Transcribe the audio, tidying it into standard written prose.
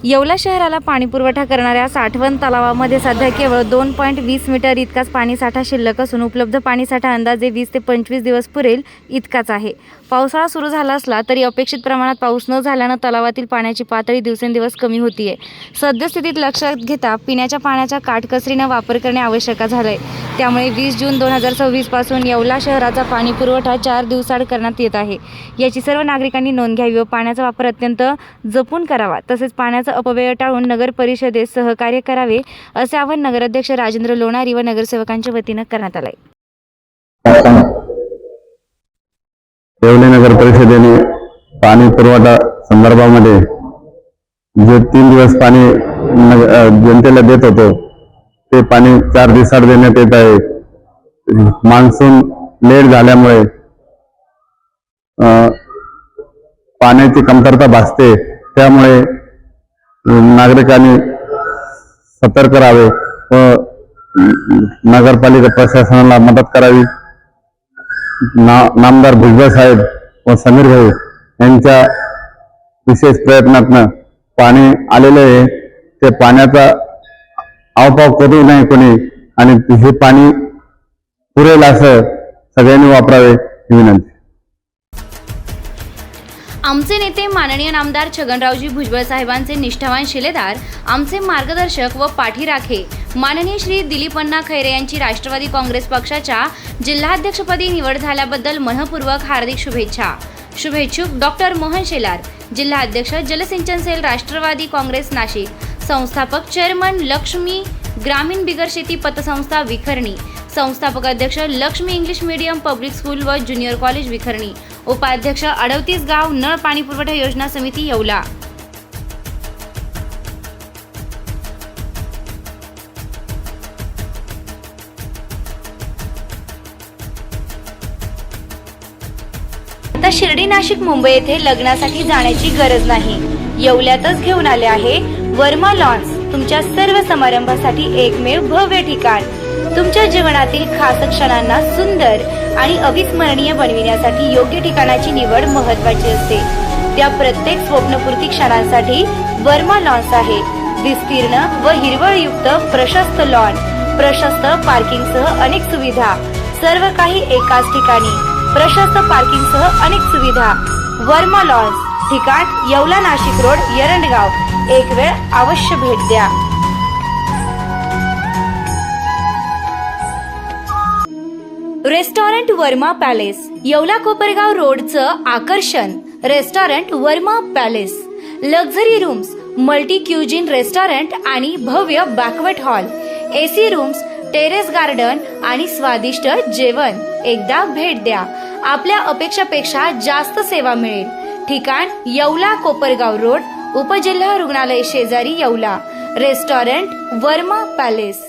येवला शहराला पाणीपुरवठा करणाऱ्या साठवण तलावामध्ये सध्या केवळ 2.20 मीटर इतकाच पाणीसाठा शिल्लक असून उपलब्ध पाणीसाठा अंदाजे 20 ते 25 दिवस पुरेल इतकाच आहे। पावसाळा सुरू झाला असला तरी अपेक्षित प्रमाणात पाऊस न झाल्यानं तलावातील पाण्याची पातळी दिवसेंदिवस कमी होतीये। सद्यस्थितीत लक्षात घेता पिण्याच्या पाण्याचा काटकसरीने वापर करणे आवश्यक झाले। त्यामुळे 20 जून 2026 पासून येवला शहराचा पाणीपुरवठा 4 दिवसाआड करण्यात येत आहे। याची सर्व नागरिकांनी नोंद घ्यावी व पाण्याचा वापर अत्यंत जपून करावा, तसेच पाण्याचा अपव्यय टाळून नगर परिषदेस सहकार्य करावे असे आवाहन नगराध्यक्ष राजेंद्र लोणारी व नगरसेवकांच्या वतीने करण्यात आले। येवले नगर परिषदेने पाणी पुरवठा संदर्भामध्ये जे 3 दिवस पाणी जनतेला देत होतो ते पाणी 4 दिवसाआड देण्यात येत आहे। मान्सून लेट झाल्यामुळे पाण्याची कमतरता भासते, त्यामुळे नागरिकांनी सतर्क राहावे व नगरपालिका प्रशासनाला मदत करावी। नामदार भुजबळ साहेब व समीर भाऊ यांच्या विशेष प्रयत्नातून पाणी आलेले आहे। ते पाण्याचा अवपाव करू नये कोणी आणि हे पाणी पुरेल असं सगळ्यांनी वापरावे ही विनंती। आमचे नेते माननीय नामदार छगनरावजी भुजबळ साहेबांचे निष्ठावान शिलेदार, आमचे मार्गदर्शक व पाठीराखे माननीय श्री दिलीपअण्णा खैरे यांची राष्ट्रवादी काँग्रेस पक्षाच्या जिल्हाध्यक्षपदी निवड झाल्याबद्दल मनपूर्वक हार्दिक शुभेच्छा। शुभेच्छुक डॉक्टर मोहन शेलार, जिल्हाध्यक्ष जलसिंचन सेल राष्ट्रवादी काँग्रेस नाशिक, संस्थापक चेअरमन लक्ष्मी ग्रामीण बिगर शेती पतसंस्था विखरणी, संस्थापक अध्यक्ष Lakshmi English medium public school व ज्युनियर कॉलेज विखरणी, उपाध्यक्ष 38 गाव नळ पाणी पुरवठा योजना समिती येवला। आता शिर्डी नाशिक मुंबई येथे लग्नासाठी जाण्याची गरज नाही, येवल्यातच घेऊन आले आहे वर्मा लॉन्स, तुमच्या सर्व समारंभासाठी एकमेव भव्य ठिकाण। तुमच्या जीवनातील खास क्षणांना सुंदर आणि अविस्मरणीय बनविण्यासाठी योग्य ठिकाणाची निवड महत्त्वाची असते। त्या प्रत्येक स्वप्नपूर्ती क्षणांसाठी वर्मा लॉन्स आहे। विस्तीर्ण व हिरवळयुक्त प्रशस्त लॉन, प्रशस्त पार्किंगसह अनेक सुविधा, सर्व काही एकाच ठिकाणी, प्रशस्त पार्किंगसह अनेक सुविधा। वर्मा लॉन्स, ठिकाण येवला नाशिक रोड येरंडगाव। एक वेळ अवश्य भेट द्या। रेस्टॉरंट वर्मा पॅलेस, येवला कोपरगाव रोडचं आकर्षण restaurant Verma Palace. Luxury rooms, multi cuisine restaurant आणि भव्य banquet hall, AC rooms, terrace garden आणि स्वादिष्ट जेवण। एकदा भेट द्या, आपल्या अपेक्षापेक्षा जास्त सेवा मिळेल। ठिकाण येवला कोपरगाव रोड, उपजिल्हा रुग्णालय शेजारी येवला। Restaurant Verma palace.